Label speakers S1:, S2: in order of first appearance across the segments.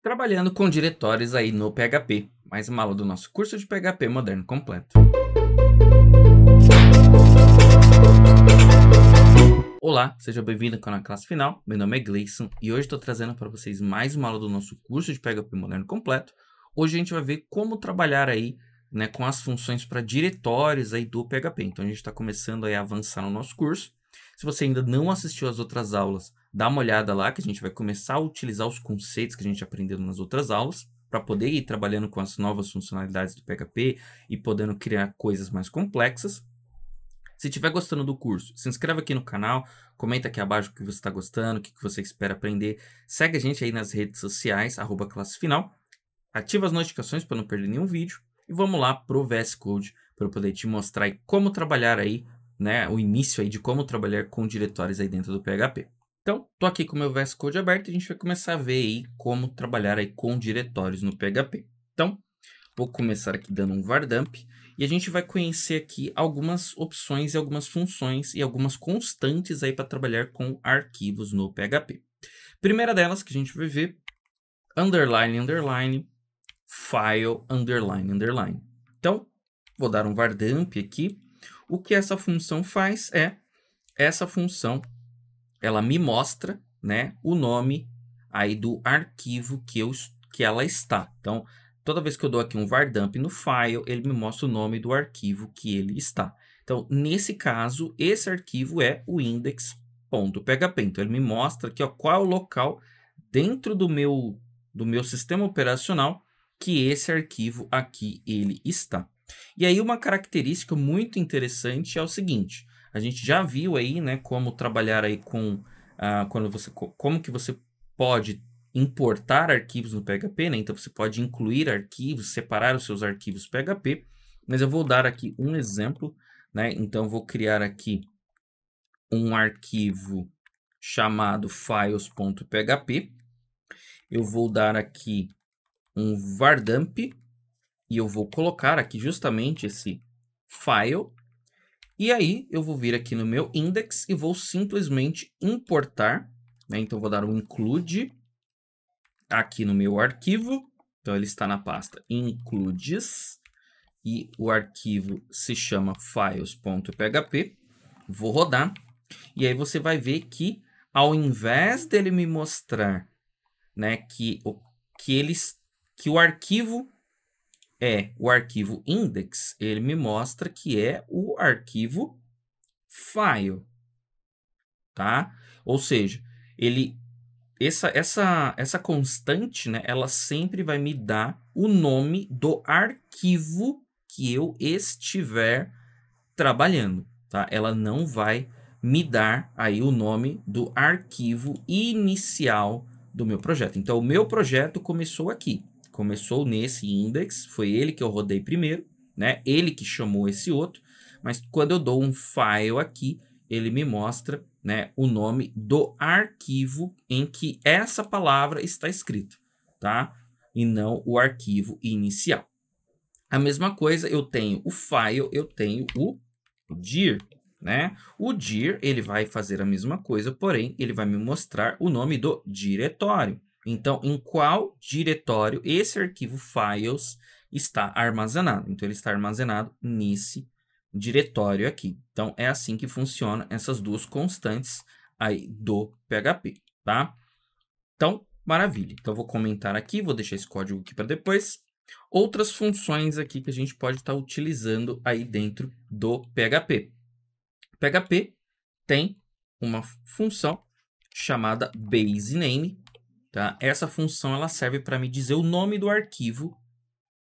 S1: Trabalhando com diretórios aí no PHP, mais uma aula do nosso curso de PHP moderno completo. Olá, seja bem-vindo ao canal Classe Final, meu nome é Gleison e hoje estou trazendo para vocês mais uma aula do nosso curso de PHP moderno completo. Hoje a gente vai ver como trabalhar aí, com as funções para diretórios aí do PHP. Então a gente está começando aí a avançar no nosso curso. Se você ainda não assistiu às outras aulas, dá uma olhada lá que a gente vai começar a utilizar os conceitos que a gente aprendeu nas outras aulas para poder ir trabalhando com as novas funcionalidades do PHP e podendo criar coisas mais complexas. Se estiver gostando do curso, se inscreve aqui no canal, comenta aqui abaixo o que você está gostando, o que você espera aprender. Segue a gente aí nas redes sociais, @classefinal. Ativa as notificações para não perder nenhum vídeo. E vamos lá pro VS Code para eu poder te mostrar aí como trabalhar aí, o início aí de como trabalhar com diretórios aí dentro do PHP. Então, tô aqui com o meu VS Code aberto e a gente vai começar a ver aí como trabalhar aí com diretórios no PHP. Então, vou começar aqui dando um vardump e a gente vai conhecer aqui algumas opções e algumas funções e algumas constantes aí para trabalhar com arquivos no PHP. Primeira delas que a gente vai ver, underline, underline, file, underline, underline. Então, vou dar um vardump aqui. O que essa função faz é, essa função, ela me mostra, o nome aí do arquivo que ela está. Então, toda vez que eu dou aqui um vardump no file, ele me mostra o nome do arquivo que ele está. Então, nesse caso, esse arquivo é o index.php. Então, ele me mostra aqui qual é o local dentro do meu sistema operacional que esse arquivo aqui ele está. E aí uma característica muito interessante é o seguinte: a gente já viu aí, como trabalhar aí com como que você pode importar arquivos no PHP, Então você pode incluir arquivos, separar os seus arquivos PHP, mas eu vou dar aqui um exemplo, Então eu vou criar aqui um arquivo chamado files.php. Eu vou dar aqui um vardump e eu vou colocar aqui justamente esse file. E aí eu vou vir aqui no meu index e vou simplesmente importar, Então eu vou dar um include aqui no meu arquivo. Então ele está na pasta includes e o arquivo se chama files.php. Vou rodar e aí você vai ver que ao invés dele me mostrar, que o arquivo é o arquivo index, ele me mostra que é o arquivo file, tá? Ou seja, essa constante, ela sempre vai me dar o nome do arquivo que eu estiver trabalhando, tá? Ela não vai me dar aí o nome do arquivo inicial do meu projeto. Então, o meu projeto começou aqui. Começou nesse index, foi ele que eu rodei primeiro, Ele que chamou esse outro, mas quando eu dou um file aqui, ele me mostra, o nome do arquivo em que essa palavra está escrita, tá? E não o arquivo inicial. A mesma coisa, eu tenho o file, eu tenho o dir, O dir, ele vai fazer a mesma coisa, porém, ele vai me mostrar o nome do diretório. Então, em qual diretório esse arquivo files está armazenado? Então, ele está armazenado nesse diretório aqui. Então, é assim que funciona essas duas constantes aí do PHP, tá? Então, maravilha. Então, eu vou comentar aqui, vou deixar esse código aqui para depois. Outras funções aqui que a gente pode estar utilizando aí dentro do PHP. PHP tem uma função chamada baseName, tá? Essa função ela serve para me dizer o nome do arquivo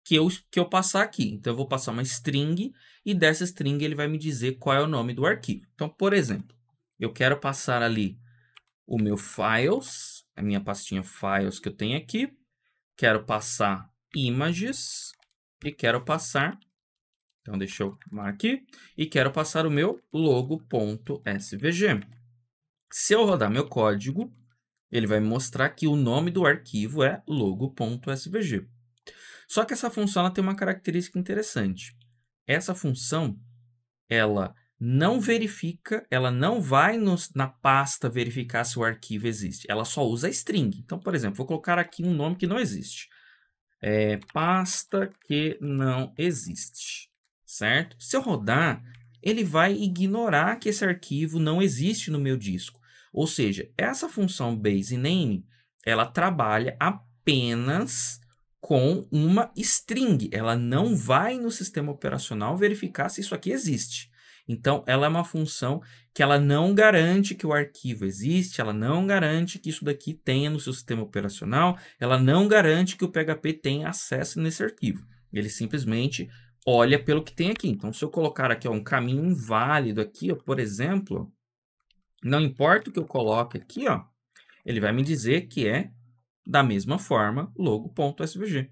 S1: que eu passar aqui. Então, eu vou passar uma string e dessa string ele vai me dizer qual é o nome do arquivo. Então, por exemplo, eu quero passar ali o meu files, a minha pastinha files que eu tenho aqui, quero passar images e quero passar, então deixa eu marcar aqui, e quero passar o meu logo.svg. Se eu rodar meu código, ele vai me mostrar que o nome do arquivo é logo.svg. Só que essa função ela tem uma característica interessante. Essa função, ela não verifica, ela não vai na pasta verificar se o arquivo existe. Ela só usa a string. Então, por exemplo, vou colocar aqui um nome que não existe. Pasta que não existe, certo? Se eu rodar, ele vai ignorar que esse arquivo não existe no meu disco. Ou seja, essa função baseName, ela trabalha apenas com uma string. Ela não vai no sistema operacional verificar se isso aqui existe. Então, ela é uma função que ela não garante que o arquivo existe, ela não garante que isso daqui tenha no seu sistema operacional, ela não garante que o PHP tenha acesso nesse arquivo. Ele simplesmente olha pelo que tem aqui. Então, se eu colocar aqui um caminho inválido aqui, ó, por exemplo, não importa o que eu coloque aqui, ó, ele vai me dizer que é da mesma forma logo.svg.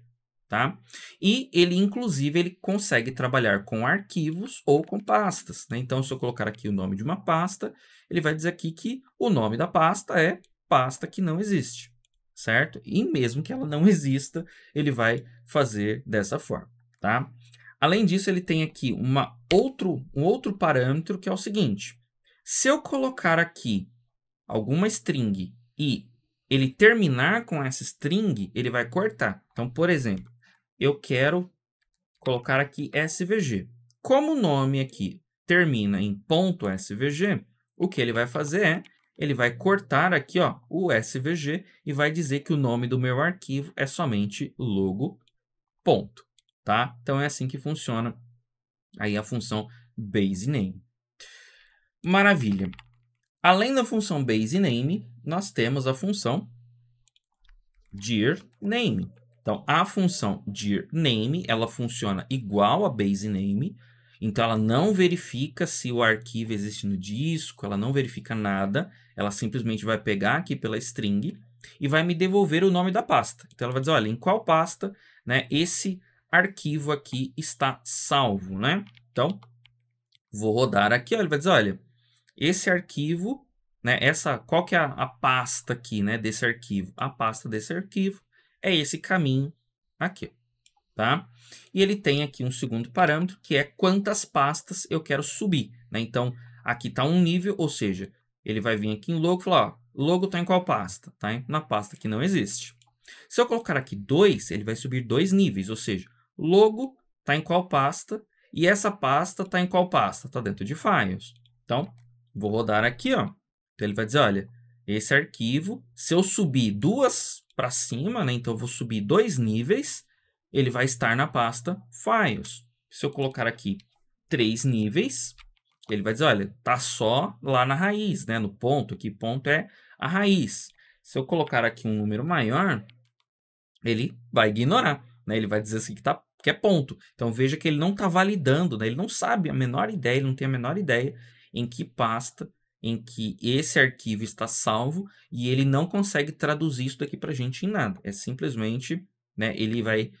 S1: Tá? E ele, inclusive, ele consegue trabalhar com arquivos ou com pastas. Né? Então, se eu colocar aqui o nome de uma pasta, ele vai dizer aqui que o nome da pasta é pasta que não existe, certo? E mesmo que ela não exista, ele vai fazer dessa forma, tá? Além disso, ele tem aqui um outro parâmetro que é o seguinte. Se eu colocar aqui alguma string e ele terminar com essa string, ele vai cortar. Então, por exemplo, eu quero colocar aqui SVG. Como o nome aqui termina em .svg, o que ele vai fazer é, ele vai cortar aqui ó, o SVG e vai dizer que o nome do meu arquivo é somente logo. Ponto, tá? Então é assim que funciona aí a função baseName. Maravilha. Além da função baseName, nós temos a função dirName. Então, a função dirName, ela funciona igual a baseName. Então, ela não verifica se o arquivo existe no disco, ela não verifica nada. Ela simplesmente vai pegar aqui pela string e vai me devolver o nome da pasta. Então, ela vai dizer, olha, em qual pasta, né, esse arquivo aqui está salvo, né? Então, vou rodar aqui, ó, ele vai dizer, olha, esse arquivo, né, qual que é a pasta aqui, né, desse arquivo? A pasta desse arquivo é esse caminho aqui, tá? E ele tem aqui um segundo parâmetro, que é quantas pastas eu quero subir, né? Então, aqui está um nível, ou seja, ele vai vir aqui em logo e falar, ó, logo está em qual pasta? Tá na pasta que não existe. Se eu colocar aqui 2, ele vai subir 2 níveis, ou seja, logo está em qual pasta e essa pasta está em qual pasta? Está dentro de files. Então, vou rodar aqui, ó. Então, ele vai dizer, olha, esse arquivo, se eu subir 2 para cima, né? Então, eu vou subir 2 níveis, ele vai estar na pasta Files. Se eu colocar aqui 3 níveis, ele vai dizer, olha, tá só lá na raiz, né? No ponto, aqui ponto é a raiz. Se eu colocar aqui um número maior, ele vai ignorar, né? Ele vai dizer assim que é ponto. Então, veja que ele não está validando, né? Ele não sabe a menor ideia, ele não tem a menor ideia em que pasta, em que esse arquivo está salvo e ele não consegue traduzir isso daqui para a gente em nada. É simplesmente, né? Ele vai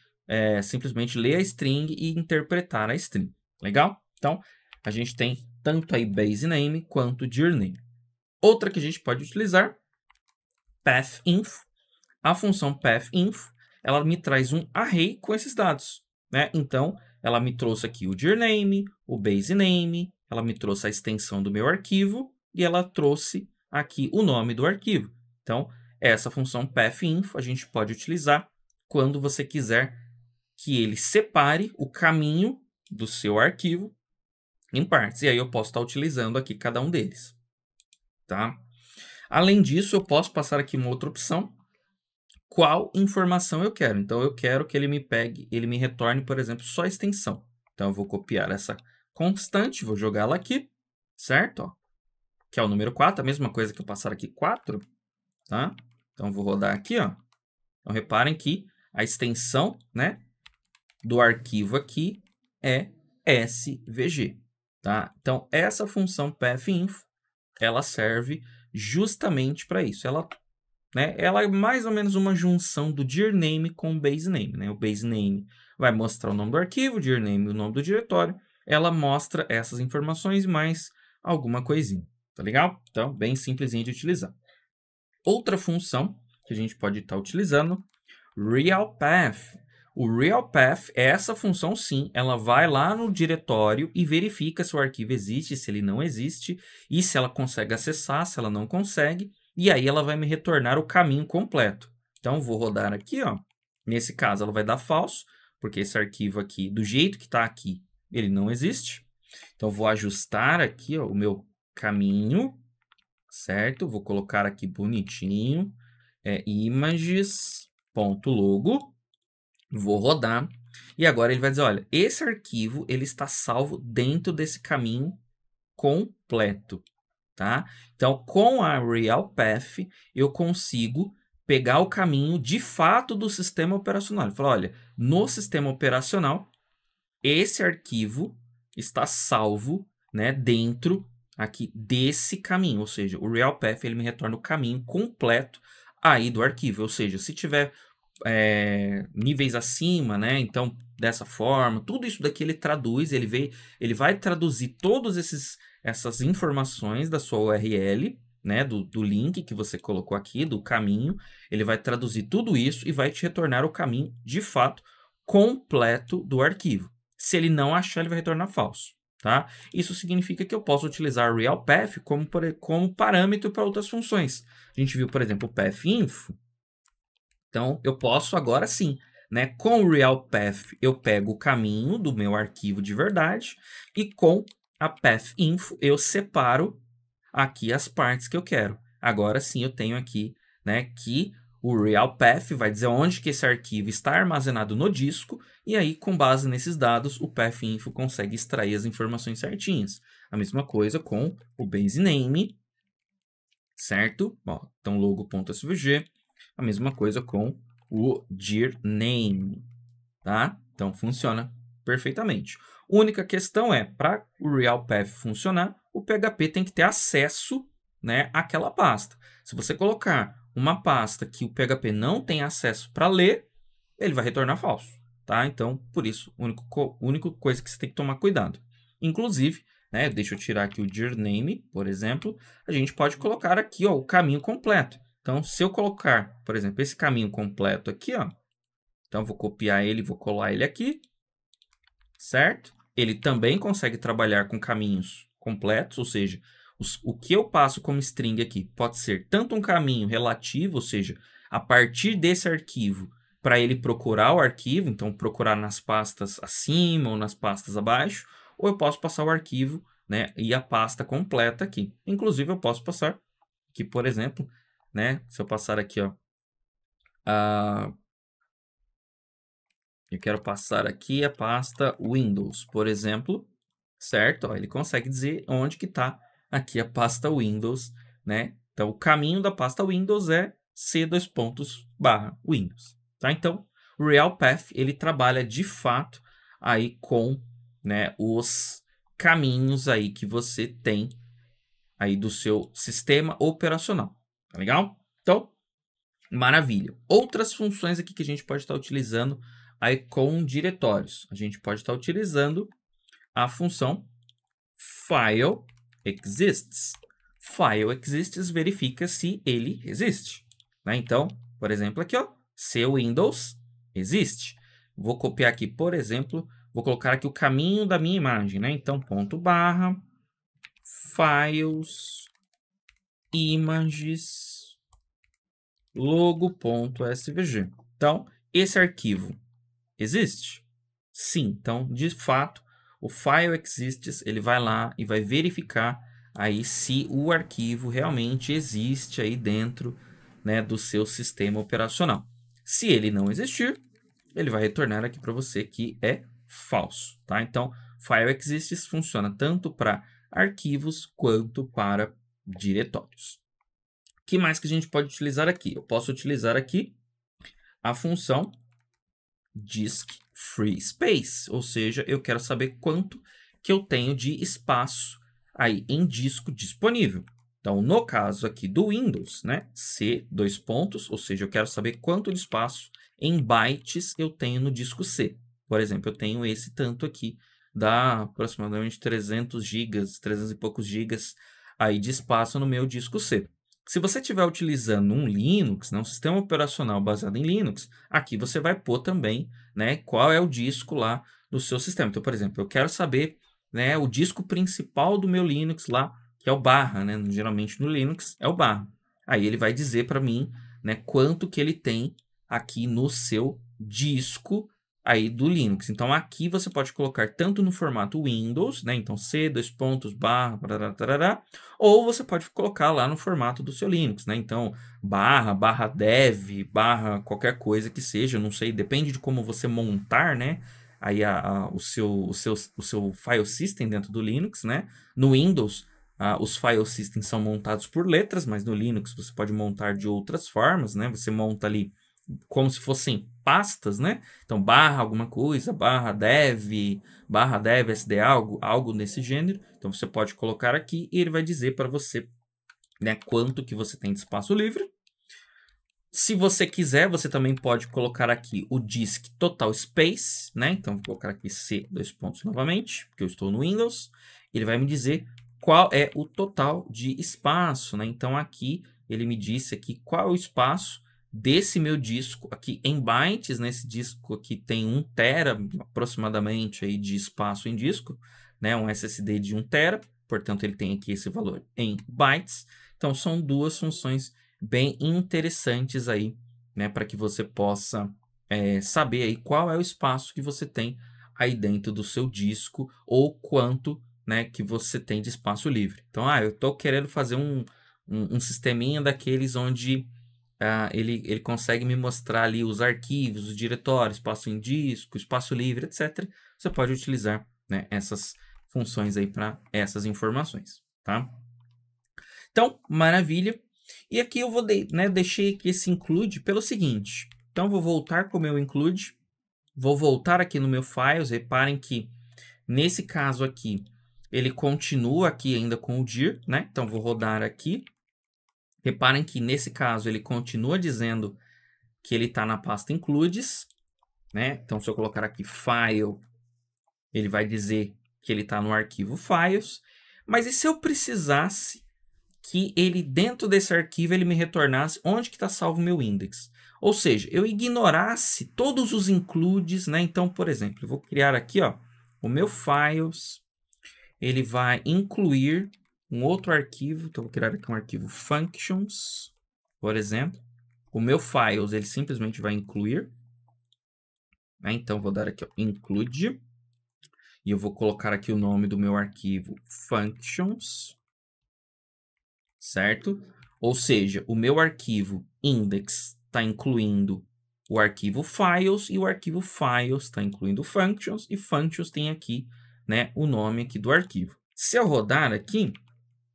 S1: simplesmente ler a string e interpretar a string. Legal? Então, a gente tem tanto aí baseName quanto dirName. Outra que a gente pode utilizar, pathinf. A função pathinf, ela me traz um array com esses dados, né? Então, ela me trouxe aqui o dirName, o baseName, ela me trouxe a extensão do meu arquivo e ela trouxe aqui o nome do arquivo. Então, essa função pathinf a gente pode utilizar quando você quiser que ele separe o caminho do seu arquivo em partes. E aí eu posso estar utilizando aqui cada um deles, tá? Além disso, eu posso passar aqui uma outra opção, qual informação eu quero. Então, eu quero que ele me pegue, ele me retorne, por exemplo, só a extensão. Então, eu vou copiar essa constante, vou jogá-la aqui, certo? Ó, que é o número 4, a mesma coisa que eu passar aqui 4, tá? Então, eu vou rodar aqui, ó. Então, reparem que a extensão, né, do arquivo aqui é SVG, tá? Então, essa função pathinf, ela serve justamente para isso. Ela é mais ou menos uma junção do dirName com o baseName, né? O baseName vai mostrar o nome do arquivo, o dirName o nome do diretório. Ela mostra essas informações mais alguma coisinha, tá legal? Então, bem simplesinho de utilizar. Outra função que a gente pode estar utilizando, realPath. O realPath, essa função sim, ela vai lá no diretório e verifica se o arquivo existe, se ele não existe, e se ela consegue acessar, se ela não consegue, e aí ela vai me retornar o caminho completo. Então, vou rodar aqui, ó. Nesse caso, ela vai dar falso, porque esse arquivo aqui, do jeito que está aqui, ele não existe. Então, vou ajustar aqui, ó, o meu caminho, certo? Vou colocar aqui bonitinho, images.logo. Vou rodar. E agora ele vai dizer, olha, esse arquivo ele está salvo dentro desse caminho completo, tá? Então, com a realPath, eu consigo pegar o caminho de fato do sistema operacional. Ele fala, olha, no sistema operacional, esse arquivo está salvo, né, dentro aqui desse caminho. Ou seja, o realPath ele me retorna o caminho completo aí do arquivo. Ou seja, se tiver níveis acima, né? Então, dessa forma, tudo isso daqui ele traduz, ele vai traduzir todas essas informações da sua URL, né? Do link que você colocou aqui, do caminho, ele vai traduzir tudo isso e vai te retornar o caminho, de fato, completo do arquivo. Se ele não achar, ele vai retornar falso, tá? Isso significa que eu posso utilizar o realPath como parâmetro para outras funções. A gente viu, por exemplo, o pathinfo. Então, eu posso agora sim, né? Com o realPath, eu pego o caminho do meu arquivo de verdade e com a pathinfo eu separo aqui as partes que eu quero. Agora sim eu tenho aqui, né, que o realPath vai dizer onde que esse arquivo está armazenado no disco e aí, com base nesses dados, o pathinfo consegue extrair as informações certinhas. A mesma coisa com o basename, certo? Ó, então, logo.svg. A mesma coisa com o dirname, tá? Então, funciona perfeitamente. A única questão é, para o realPath funcionar, o PHP tem que ter acesso, né, àquela pasta. Se você colocar uma pasta que o PHP não tem acesso para ler, ele vai retornar falso, tá? Então, por isso, a única coisa que você tem que tomar cuidado. Inclusive, né, deixa eu tirar aqui o dirname, por exemplo, a gente pode colocar aqui, ó, o caminho completo. Então, se eu colocar, por exemplo, esse caminho completo aqui, ó, então vou copiar ele, vou colar ele aqui, certo? Ele também consegue trabalhar com caminhos completos, ou seja, o que eu passo como string aqui pode ser tanto um caminho relativo, ou seja, a partir desse arquivo, para ele procurar o arquivo, então procurar nas pastas acima ou nas pastas abaixo, ou eu posso passar o arquivo, né, e a pasta completa aqui. Inclusive, eu posso passar aqui, por exemplo, né? Se eu passar aqui, ó, eu quero passar aqui a pasta Windows, por exemplo, certo? Ó, ele consegue dizer onde que está aqui a pasta Windows, né? Então, o caminho da pasta Windows é c:/Windows, tá? Então, o realPath, ele trabalha de fato aí com, né, os caminhos aí que você tem aí do seu sistema operacional, tá legal? Então, maravilha. Outras funções aqui que a gente pode estar utilizando aí com diretórios. A gente pode estar utilizando a função fileExists. FileExists verifica se ele existe, né? Então, por exemplo, aqui, ó, se o Windows existe. Vou copiar aqui, por exemplo, vou colocar aqui o caminho da minha imagem, né? Então, /files images logo.svg. Então, esse arquivo existe? Sim. Então, de fato, o fileExists, ele vai lá e vai verificar aí se o arquivo realmente existe aí dentro, né, do seu sistema operacional. Se ele não existir, ele vai retornar aqui para você que é falso, tá? Então, fileExists funciona tanto para arquivos quanto para diretórios. O que mais que a gente pode utilizar aqui? Eu posso utilizar aqui a função disk free space, ou seja, eu quero saber quanto que eu tenho de espaço aí em disco disponível. Então, no caso aqui do Windows, né, C, ou seja, eu quero saber quanto de espaço em bytes eu tenho no disco C. Por exemplo, eu tenho esse tanto aqui, dá aproximadamente 300 gigas, 300 e poucos gigas aí de espaço no meu disco C. Se você estiver utilizando um Linux, né, um sistema operacional baseado em Linux, aqui você vai pôr também, né, qual é o disco lá do seu sistema. Então, por exemplo, eu quero saber, né, o disco principal do meu Linux lá, que é o barra, né? Geralmente no Linux é o barra. Aí ele vai dizer para mim, né, quanto que ele tem aqui no seu disco aí do Linux. Então aqui você pode colocar tanto no formato Windows, né? Então C, dois pontos, barra, tarará, tarará, ou você pode colocar lá no formato do seu Linux, né? Então barra dev, barra qualquer coisa que seja, não sei, depende de como você montar, né? Aí o seu file system dentro do Linux, né? No Windows, os file systems são montados por letras, mas no Linux você pode montar de outras formas, né? Você monta ali como se fossem pastas, né? Então, barra alguma coisa, barra dev sd, algo nesse gênero. Então, você pode colocar aqui e ele vai dizer para você, né, quanto que você tem de espaço livre. Se você quiser, você também pode colocar aqui o disk total space, né? Então, vou colocar aqui C, dois pontos novamente, porque eu estou no Windows. Ele vai me dizer qual é o total de espaço, né? Então, aqui ele me disse aqui qual é o espaço desse meu disco aqui em bytes, né? Esse disco aqui tem 1 tera aproximadamente aí de espaço em disco, né? Um SSD de 1 tera, portanto ele tem aqui esse valor em bytes. Então são duas funções bem interessantes aí, né? Para que você possa saber aí qual é o espaço que você tem aí dentro do seu disco ou quanto, né, que você tem de espaço livre. Então, eu estou querendo fazer um sisteminha daqueles onde ele consegue me mostrar ali os arquivos, os diretórios, espaço em disco, espaço livre, etc. Você pode utilizar, né, essas funções aí para essas informações, tá? Então, maravilha. E aqui eu vou deixei aqui esse include pelo seguinte. Então, vou voltar com o meu include, vou voltar aqui no meu files. Reparem que nesse caso aqui ele continua aqui ainda com o dir, né? Então, vou rodar aqui. Reparem que nesse caso ele continua dizendo que ele está na pasta includes, né? Então, se eu colocar aqui file, ele vai dizer que ele está no arquivo files. Mas e se eu precisasse que ele, dentro desse arquivo, ele me retornasse onde que está salvo o meu index? Ou seja, eu ignorasse todos os includes, né? Então, por exemplo, eu vou criar aqui, ó, o meu files, ele vai incluir um outro arquivo. Então, vou criar aqui um arquivo functions, por exemplo. O meu files, ele simplesmente vai incluir, né? Então, vou dar aqui, ó, include, e eu vou colocar aqui o nome do meu arquivo functions, certo? Ou seja, o meu arquivo index está incluindo o arquivo files, e o arquivo files está incluindo functions, e functions tem aqui, né, o nome aqui do arquivo. Se eu rodar aqui,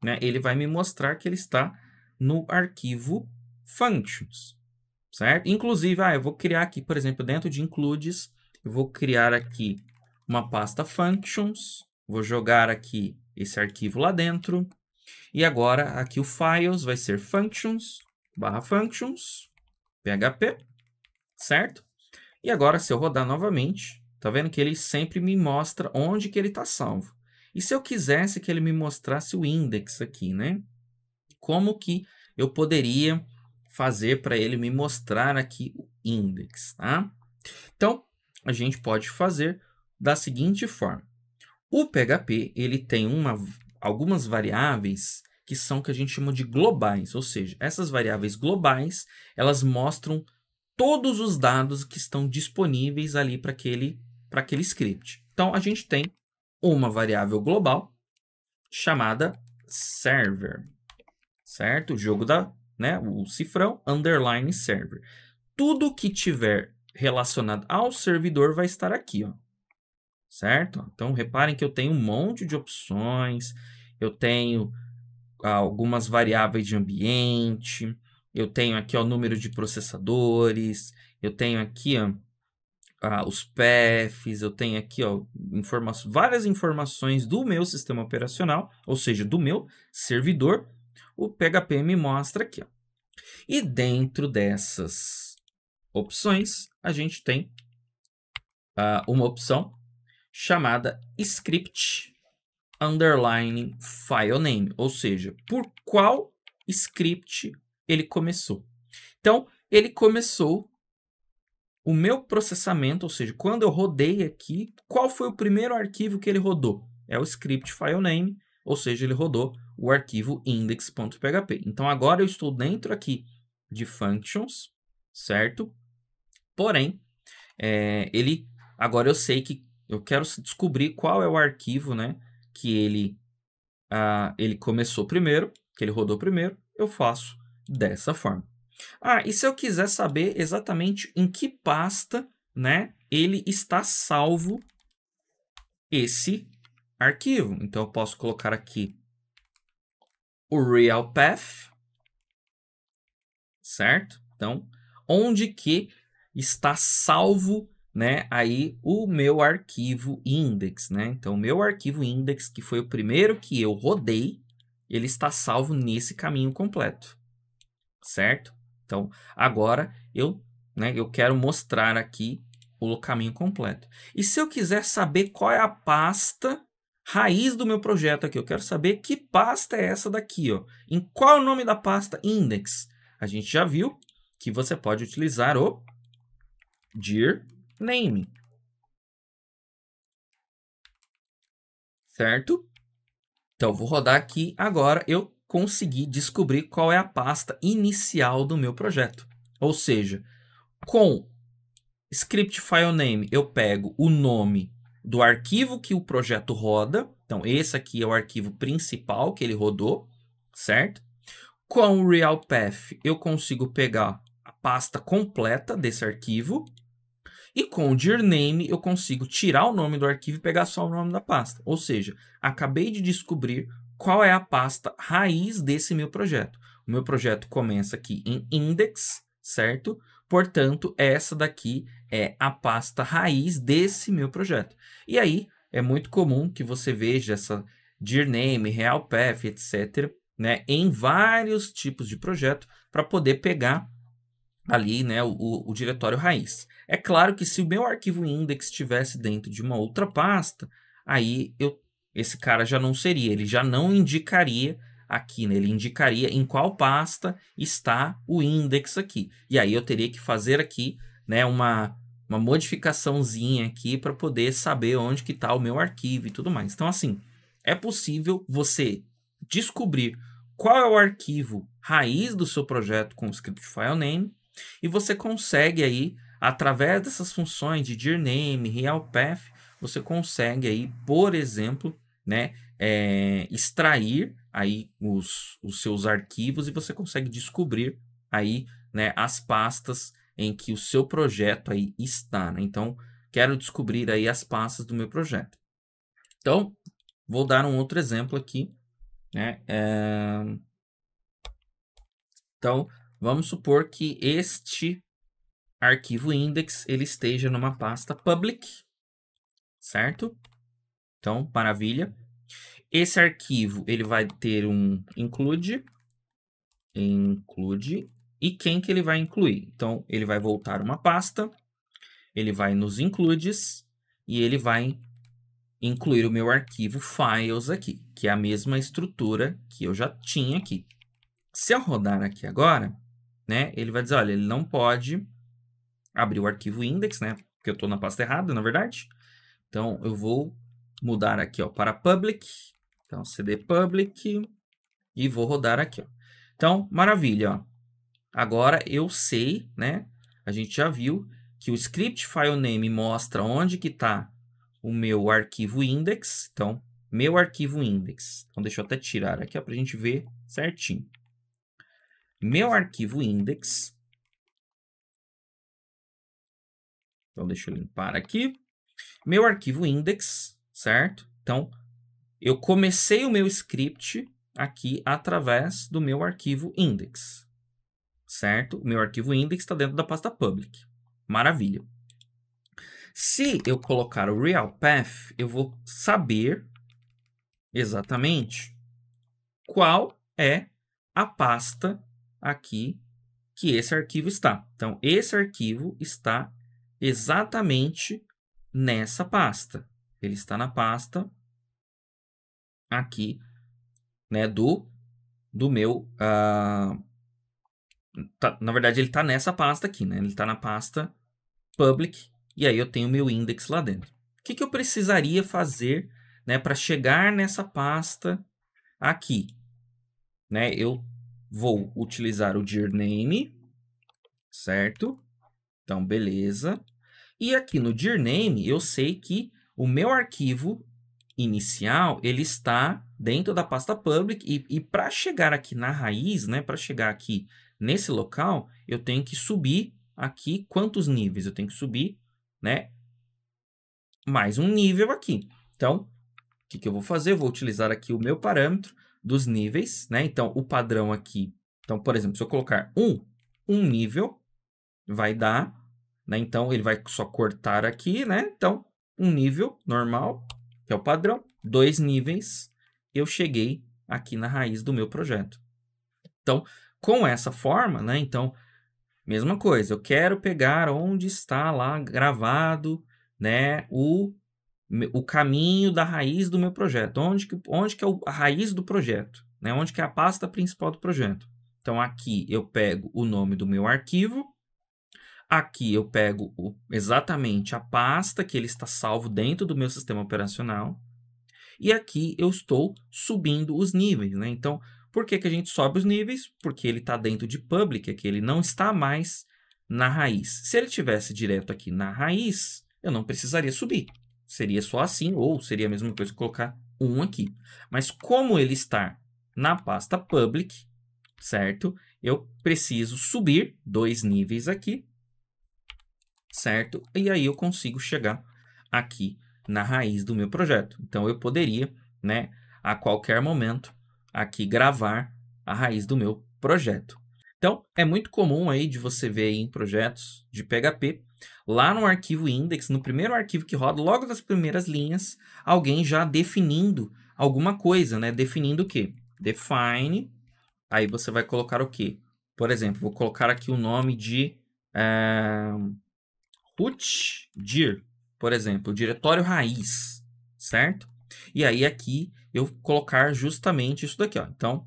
S1: né, ele vai me mostrar que ele está no arquivo functions, certo? Inclusive, eu vou criar aqui, por exemplo, dentro de includes, eu vou criar aqui uma pasta functions, vou jogar aqui esse arquivo lá dentro, e agora aqui o files vai ser functions, /functions, php, certo? E agora, se eu rodar novamente, tá vendo que ele sempre me mostra onde que ele está salvo. E se eu quisesse que ele me mostrasse o index aqui, né? Como que eu poderia fazer para ele me mostrar aqui o index, tá? Então, a gente pode fazer da seguinte forma. O PHP, ele tem algumas variáveis que são que a gente chama de globais, ou seja, essas variáveis globais, elas mostram todos os dados que estão disponíveis ali para aquele script. Então, a gente tem uma variável global chamada server, certo? O jogo o cifrão underline server. Tudo que tiver relacionado ao servidor vai estar aqui, ó. Certo? Então, reparem que eu tenho um monte de opções, eu tenho algumas variáveis de ambiente, eu tenho aqui o número de processadores, eu tenho aqui os paths, eu tenho aqui várias informações do meu sistema operacional, ou seja, do meu servidor. O PHP me mostra aqui, ó. E dentro dessas opções, a gente tem uma opção chamada script underline file name, ou seja, por qual script ele começou. Então, ele começou o meu processamento, ou seja, quando eu rodei aqui, qual foi o primeiro arquivo que ele rodou? É o script file name, ou seja, ele rodou o arquivo index.php. Então, agora eu estou dentro aqui de functions, certo? Porém, agora eu sei que eu quero descobrir qual é o arquivo, né, que ele começou primeiro, que ele rodou primeiro, eu faço dessa forma. E se eu quiser saber exatamente em que pasta, né, ele está salvo esse arquivo. Então, eu posso colocar aqui o real path, certo? Então, onde que está salvo, né, aí o meu arquivo index, né? Então, o meu arquivo index, que foi o primeiro que eu rodei, ele está salvo nesse caminho completo, certo? Então, agora eu quero mostrar aqui o caminho completo. E se eu quiser saber qual é a pasta raiz do meu projeto aqui, eu quero saber que pasta é essa daqui, ó. Em qual é o nome da pasta index? A gente já viu que você pode utilizar o dir name, certo? Então, eu vou rodar aqui agora, eu consegui descobrir qual é a pasta inicial do meu projeto. Ou seja, com script file name, eu pego o nome do arquivo que o projeto roda. Então, esse aqui é o arquivo principal que ele rodou, certo? Com o real path, eu consigo pegar a pasta completa desse arquivo. E com o dir name, eu consigo tirar o nome do arquivo e pegar só o nome da pasta. Ou seja, acabei de descobrir qual é a pasta raiz desse meu projeto. O meu projeto começa aqui em index, certo? Portanto, essa daqui é a pasta raiz desse meu projeto. E aí, é muito comum que você veja essa dir name, real path, etc., né, em vários tipos de projeto para poder pegar ali, né, o diretório raiz. É claro que se o meu arquivo index estivesse dentro de uma outra pasta, aí esse cara já não seria, ele já não indicaria aqui, né? Ele indicaria em qual pasta está o index aqui. E aí eu teria que fazer aqui, né, uma modificaçãozinha aqui para poder saber onde que está o meu arquivo e tudo mais. Então, assim, é possível você descobrir qual é o arquivo raiz do seu projeto com o script file name e você consegue aí, através dessas funções de dir name, real path, você consegue aí, por exemplo, né, extrair aí os seus arquivos e você consegue descobrir aí, né, as pastas em que o seu projeto aí está, né? Então, quero descobrir aí as pastas do meu projeto. Então, vou dar um outro exemplo aqui, né? Então, vamos supor que este arquivo index ele esteja numa pasta public, certo? Então, maravilha. Esse arquivo ele vai ter um include, e quem que ele vai incluir? Então, ele vai voltar uma pasta, ele vai nos includes e ele vai incluir o meu arquivo files aqui, que é a mesma estrutura que eu já tinha aqui. Se eu rodar aqui agora, né, ele vai dizer, olha, ele não pode abrir o arquivo index, né, porque eu estou na pasta errada, na verdade. Então, eu vou mudar aqui, ó, para public. Então, cd public e vou rodar aqui, ó. Então, maravilha, ó. Agora eu sei, né? A gente já viu que o script file name mostra onde que está o meu arquivo index. Então, meu arquivo index. Então, deixa eu até tirar aqui, para a gente ver certinho. Meu arquivo index. Então, deixa eu limpar aqui. Meu arquivo index, certo? Então, eu comecei o meu script aqui através do meu arquivo index, certo? O meu arquivo index está dentro da pasta public. Maravilha. Se eu colocar o real path, eu vou saber exatamente qual é a pasta aqui que esse arquivo está. Então, esse arquivo está exatamente nessa pasta. Ele está na pasta aqui, né, do do meu... na verdade, ele está nessa pasta aqui, né? Ele está na pasta public, e aí eu tenho meu index lá dentro. O que eu precisaria fazer, né, para chegar nessa pasta aqui? Né? Eu vou utilizar o dir name, certo? Então, beleza. E aqui no dir name, eu sei que o meu arquivo inicial, ele está dentro da pasta public, e para chegar aqui na raiz, né, para chegar aqui nesse local, eu tenho que subir aqui quantos níveis? Eu tenho que subir, né, mais um nível aqui. Então, o que eu vou fazer? Eu vou utilizar aqui o meu parâmetro dos níveis, né? Então, o padrão aqui. Então, por exemplo, se eu colocar um nível, vai dar, né? Então, ele vai só cortar aqui, né? Então, um nível normal, que é o padrão, 2 níveis, eu cheguei aqui na raiz do meu projeto. Então, com essa forma, né? Então, mesma coisa, eu quero pegar onde está lá gravado, né, o caminho da raiz do meu projeto. Onde que é a raiz do projeto, né? Onde que é a pasta principal do projeto. Então, aqui eu pego o nome do meu arquivo. Aqui eu pego exatamente a pasta que ele está salvo dentro do meu sistema operacional. E aqui eu estou subindo os níveis, né? Então, por que a gente sobe os níveis? Porque ele está dentro de public, aqui ele não está mais na raiz. Se ele estivesse direto aqui na raiz, eu não precisaria subir. Seria só assim, ou seria a mesma coisa que colocar um aqui. Mas como ele está na pasta public, certo? Eu preciso subir 2 níveis aqui, certo? E aí eu consigo chegar aqui na raiz do meu projeto. Então, eu poderia, né, a qualquer momento, aqui gravar a raiz do meu projeto. Então, é muito comum aí de você ver aí em projetos de PHP, lá no arquivo index, no primeiro arquivo que roda, logo das primeiras linhas, alguém já definindo alguma coisa, né? Definindo o quê? Define, aí você vai colocar o quê? Por exemplo, vou colocar aqui o nome de root dir, por exemplo, o diretório raiz, certo? E aí aqui eu colocar justamente isso daqui, ó. Então,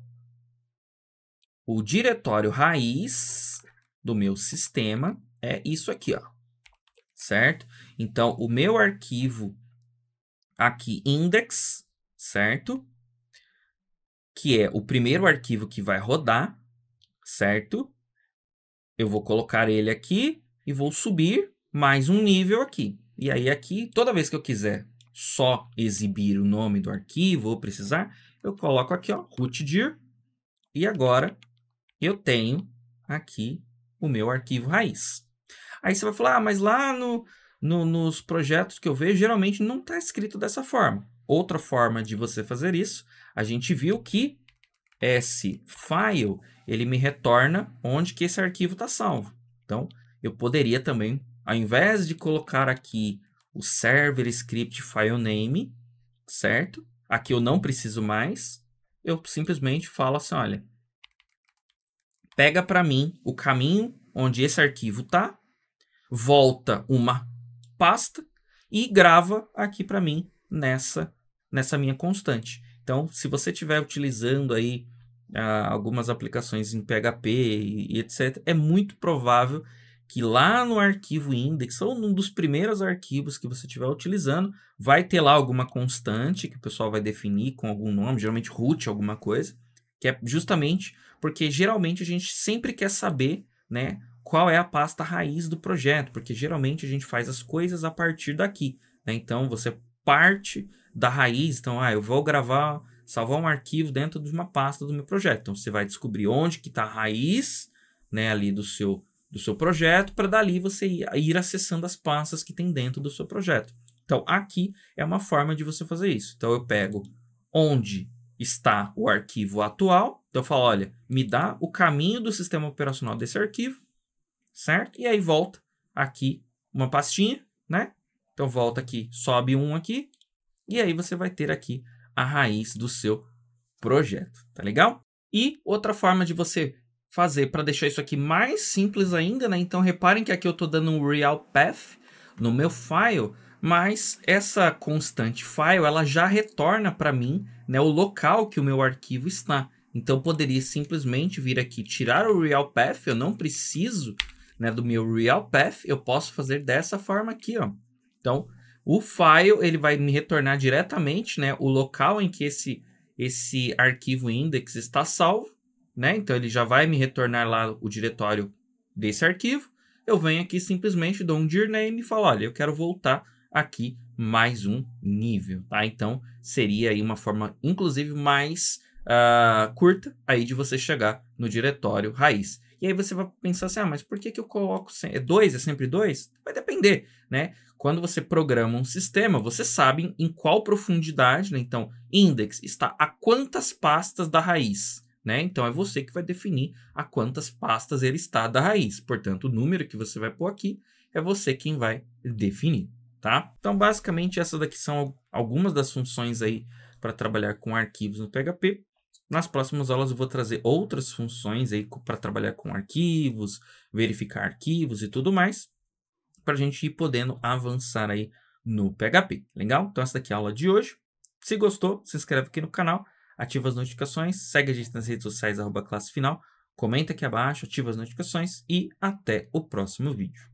S1: o diretório raiz do meu sistema é isso aqui, ó. Certo? Então, o meu arquivo aqui, index, certo? Que é o primeiro arquivo que vai rodar, certo? Eu vou colocar ele aqui e vou subir mais um nível aqui. E aí aqui, toda vez que eu quiser só exibir o nome do arquivo ou precisar, eu coloco aqui, ó, rootdir. E agora eu tenho aqui o meu arquivo raiz. Aí você vai falar, mas lá nos projetos que eu vejo, geralmente não está escrito dessa forma. Outra forma de você fazer isso, a gente viu que esse file, ele me retorna onde que esse arquivo está salvo. Então, eu poderia também, ao invés de colocar aqui o server script file name, certo? Aqui eu não preciso mais, eu simplesmente falo assim, olha, pega para mim o caminho onde esse arquivo está, volta uma pasta e grava aqui para mim nessa minha constante. Então, se você estiver utilizando aí algumas aplicações em PHP e etc., é muito provável que lá no arquivo index, ou num dos primeiros arquivos que você estiver utilizando, vai ter lá alguma constante que o pessoal vai definir com algum nome, geralmente root, alguma coisa, que é justamente porque geralmente a gente sempre quer saber, né, qual é a pasta raiz do projeto, porque geralmente a gente faz as coisas a partir daqui, né? Então, você parte da raiz, então, eu vou salvar um arquivo dentro de uma pasta do meu projeto. Então, você vai descobrir onde que está a raiz, né, ali do seu projeto, para dali você ir acessando as pastas que tem dentro do seu projeto. Então, aqui é uma forma de você fazer isso. Então, eu pego onde está o arquivo atual, então eu falo, olha, me dá o caminho do sistema operacional desse arquivo, certo? E aí volta aqui uma pastinha, né? Então volta aqui, sobe um aqui, e aí você vai ter aqui a raiz do seu projeto, tá legal? E outra forma de você fazer para deixar isso aqui mais simples ainda, né? Então reparem que aqui eu estou dando um real path no meu file, mas essa constante file, ela já retorna para mim, né, o local que o meu arquivo está. Então, eu poderia simplesmente vir aqui, tirar o real path, eu não preciso, né, do meu real path, eu posso fazer dessa forma aqui, ó. Então, o file, ele vai me retornar diretamente, né, o local em que esse arquivo index está salvo, né? Então, ele já vai me retornar lá o diretório desse arquivo. Eu venho aqui simplesmente dou um dir name e falo, olha, eu quero voltar aqui mais um nível, tá? Então, seria aí uma forma, inclusive, mais curta aí de você chegar no diretório raiz. E aí você vai pensar assim, mas por que eu coloco 2? É sempre 2? Vai depender, né? Quando você programa um sistema, você sabe em qual profundidade, né? Então, index está a quantas pastas da raiz, né? Então, é você que vai definir a quantas pastas ele está da raiz. Portanto, o número que você vai pôr aqui é você quem vai definir, tá? Então, basicamente, essas daqui são algumas das funções aí para trabalhar com arquivos no PHP. Nas próximas aulas eu vou trazer outras funções aí para trabalhar com arquivos, verificar arquivos e tudo mais, para a gente ir podendo avançar aí no PHP. Legal? Então essa daqui é a aula de hoje. Se gostou, se inscreve aqui no canal, ativa as notificações, segue a gente nas redes sociais, @classefinal, comenta aqui abaixo, ativa as notificações e até o próximo vídeo.